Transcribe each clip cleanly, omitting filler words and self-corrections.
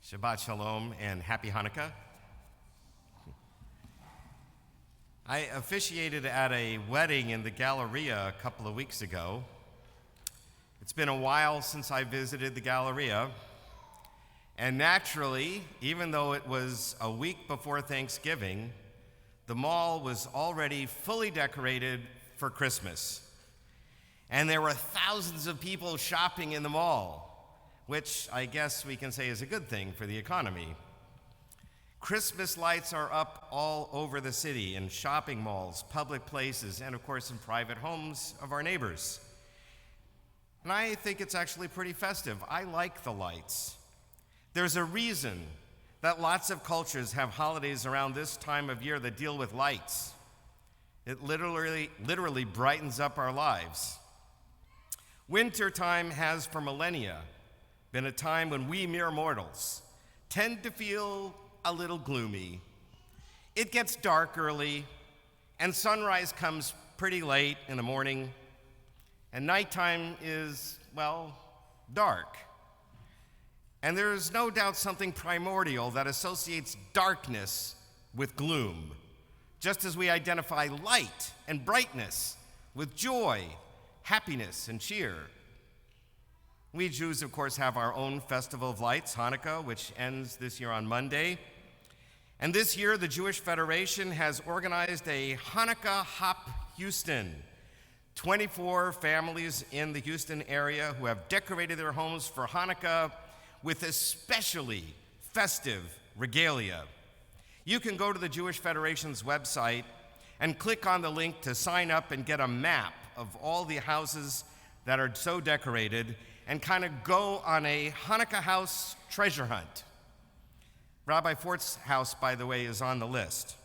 Shabbat Shalom and Happy Hanukkah. I officiated at a wedding in the Galleria a couple of weeks ago. It's been a while since I visited the Galleria, and naturally, even though it was a week before Thanksgiving, the mall was already fully decorated for Christmas. And there were thousands of people shopping in the mall, which I guess we can say is a good thing for the economy. Christmas lights are up all over the city in shopping malls, public places, and of course in private homes of our neighbors. And I think it's actually pretty festive. I like the lights. There's a reason that lots of cultures have holidays around this time of year that deal with lights. It literally brightens up our lives. Wintertime has for millennia been a time when we mere mortals tend to feel a little gloomy. It gets dark early, and sunrise comes pretty late in the morning, and nighttime is, well, dark. And there's no doubt something primordial that associates darkness with gloom, just as we identify light and brightness with joy, happiness, and cheer. We Jews, of course, have our own festival of lights, Hanukkah, which ends this year on Monday. And this year, the Jewish Federation has organized a Hanukkah Hop Houston. 24 families in the Houston area who have decorated their homes for Hanukkah with especially festive regalia. You can go to the Jewish Federation's website and click on the link to sign up and get a map of all the houses that are so decorated and kind of go on a Hanukkah house treasure hunt. Rabbi Fort's house, by the way, is on the list.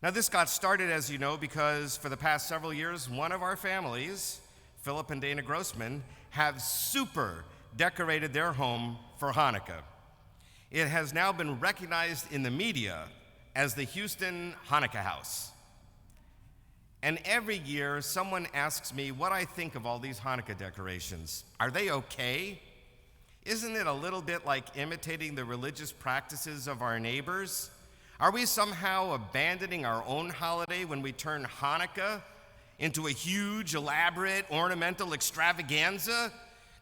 Now, this got started, as you know, because for the past several years, one of our families, Philip and Dana Grossman, have super decorated their home for Hanukkah. It has now been recognized in the media as the Houston Hanukkah House. And every year, someone asks me what I think of all these Hanukkah decorations. Are they okay? Isn't it a little bit like imitating the religious practices of our neighbors? Are we somehow abandoning our own holiday when we turn Hanukkah into a huge, elaborate, ornamental extravaganza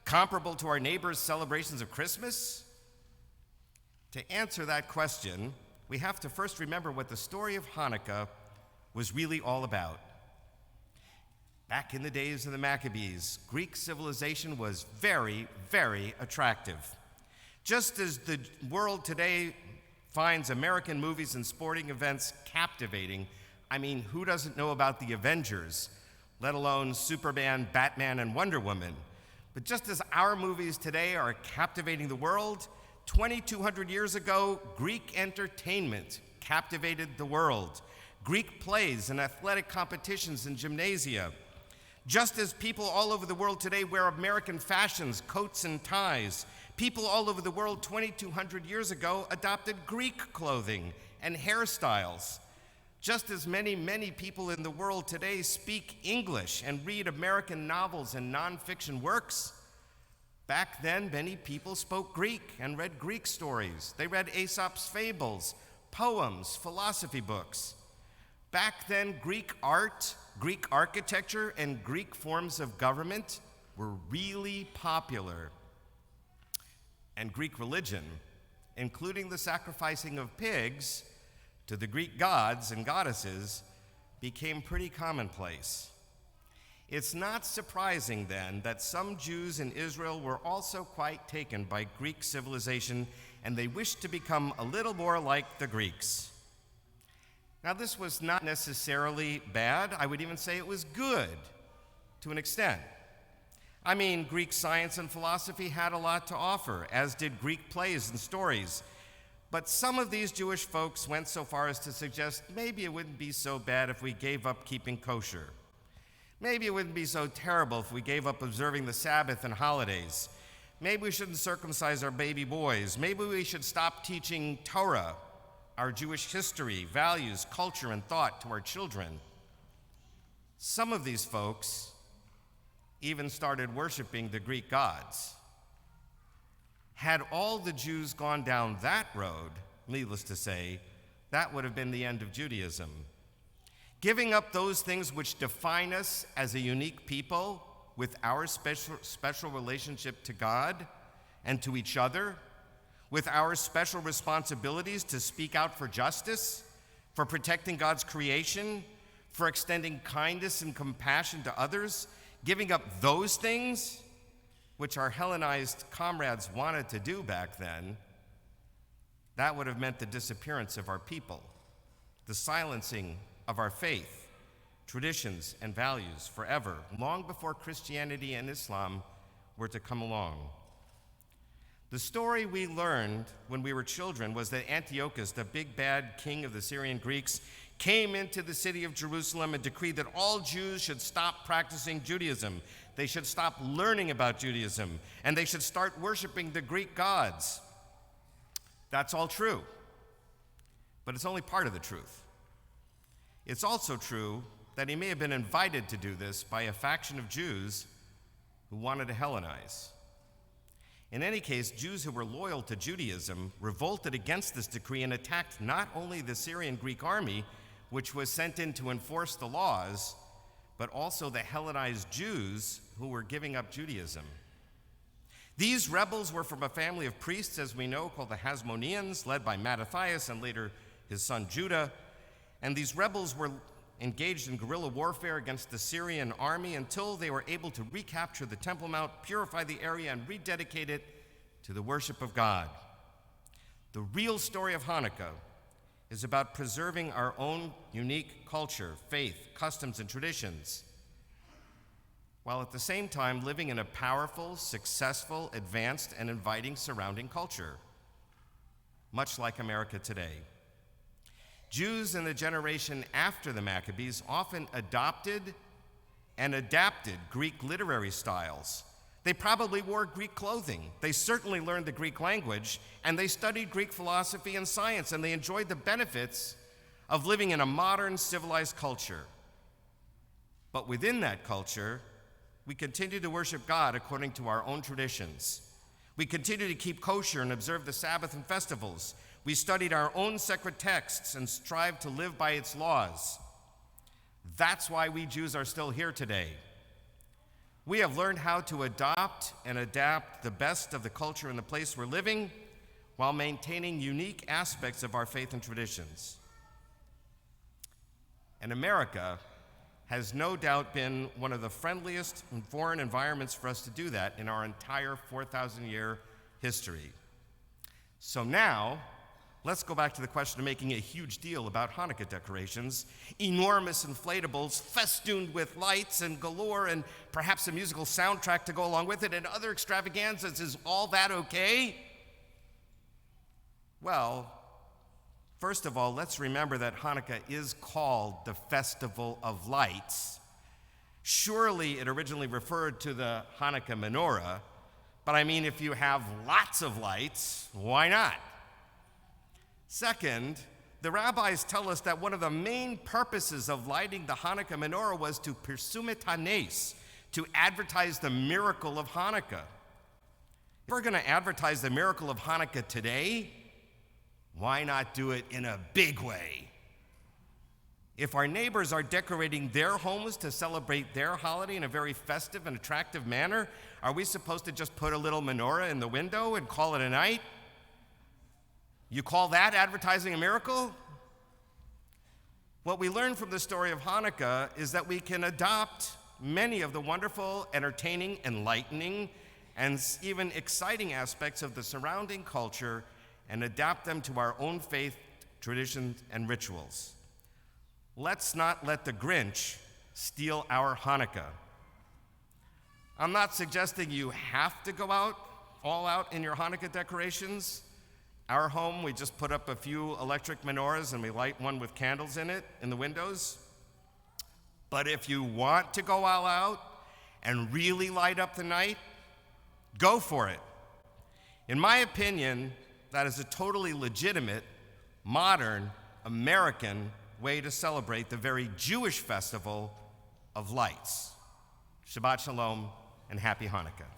comparable to our neighbors' celebrations of Christmas? To answer that question, we have to first remember what the story of Hanukkah was really all about. Back in the days of the Maccabees, Greek civilization was very, very attractive. Just as the world today finds American movies and sporting events captivating, I mean, who doesn't know about the Avengers, let alone Superman, Batman, and Wonder Woman? But just as our movies today are captivating the world, 2,200 years ago, Greek entertainment captivated the world. Greek plays and athletic competitions and gymnasia. Just as people all over the world today wear American fashions, coats and ties, people all over the world 2,200 years ago adopted Greek clothing and hairstyles. Just as many people in the world today speak English and read American novels and nonfiction works, back then many people spoke Greek and read Greek stories. They read Aesop's fables, poems, philosophy books. Back then, Greek art, Greek architecture, and Greek forms of government were really popular. And Greek religion, including the sacrificing of pigs to the Greek gods and goddesses, became pretty commonplace. It's not surprising then that some Jews in Israel were also quite taken by Greek civilization, and they wished to become a little more like the Greeks. Now, this was not necessarily bad. I would even say it was good to an extent. I mean, Greek science and philosophy had a lot to offer, as did Greek plays and stories. But some of these Jewish folks went so far as to suggest maybe it wouldn't be so bad if we gave up keeping kosher. Maybe it wouldn't be so terrible if we gave up observing the Sabbath and holidays. Maybe we shouldn't circumcise our baby boys. Maybe we should stop teaching Torah, our Jewish history, values, culture, and thought to our children. Some of these folks even started worshiping the Greek gods. Had all the Jews gone down that road, needless to say, that would have been the end of Judaism. Giving up those things which define us as a unique people with our special relationship to God and to each other, with our special responsibilities to speak out for justice, for protecting God's creation, for extending kindness and compassion to others, giving up those things, which our Hellenized comrades wanted to do back then, that would have meant the disappearance of our people, the silencing of our faith, traditions, and values forever, long before Christianity and Islam were to come along. The story we learned when we were children was that Antiochus, the big bad king of the Syrian Greeks, came into the city of Jerusalem and decreed that all Jews should stop practicing Judaism. They should stop learning about Judaism, and they should start worshiping the Greek gods. That's all true, but it's only part of the truth. It's also true that he may have been invited to do this by a faction of Jews who wanted to Hellenize. In any case, Jews who were loyal to Judaism revolted against this decree and attacked not only the Syrian Greek army, which was sent in to enforce the laws, but also the Hellenized Jews who were giving up Judaism. These rebels were from a family of priests, as we know, called the Hasmoneans, led by Mattathias and later his son Judah. And these rebels were engaged in guerrilla warfare against the Syrian army until they were able to recapture the Temple Mount, purify the area, and rededicate it to the worship of God. The real story of Hanukkah is about preserving our own unique culture, faith, customs, and traditions, while at the same time living in a powerful, successful, advanced, and inviting surrounding culture, much like America today. Jews in the generation after the Maccabees often adopted and adapted Greek literary styles. They probably wore Greek clothing. They certainly learned the Greek language, and they studied Greek philosophy and science, and they enjoyed the benefits of living in a modern, civilized culture. But within that culture, we continue to worship God according to our own traditions. We continue to keep kosher and observe the Sabbath and festivals. We studied our own sacred texts and strive to live by its laws. That's why we Jews are still here today. We have learned how to adopt and adapt the best of the culture and the place we're living while maintaining unique aspects of our faith and traditions. And America has no doubt been one of the friendliest foreign environments for us to do that in our entire 4,000-year history. So now, let's go back to the question of making a huge deal about Hanukkah decorations, enormous inflatables festooned with lights and galore, and perhaps a musical soundtrack to go along with it, and other extravaganzas. Is all that okay? Well, first of all, let's remember that Hanukkah is called the Festival of Lights. Surely it originally referred to the Hanukkah menorah, but I mean, if you have lots of lights, why not? Second, the rabbis tell us that one of the main purposes of lighting the Hanukkah menorah was to persumet hanes, to advertise the miracle of Hanukkah. If we're going to advertise the miracle of Hanukkah today, why not do it in a big way? If our neighbors are decorating their homes to celebrate their holiday in a very festive and attractive manner, are we supposed to just put a little menorah in the window and call it a night? You call that advertising a miracle? What we learn from the story of Hanukkah is that we can adopt many of the wonderful, entertaining, enlightening, and even exciting aspects of the surrounding culture and adapt them to our own faith, traditions, and rituals. Let's not let the Grinch steal our Hanukkah. I'm not suggesting you have to go all out in your Hanukkah decorations. Our home, we just put up a few electric menorahs and we light one with candles in it in the windows. But if you want to go all out and really light up the night, go for it. In my opinion, that is a totally legitimate, modern, American way to celebrate the very Jewish festival of lights. Shabbat Shalom and Happy Hanukkah.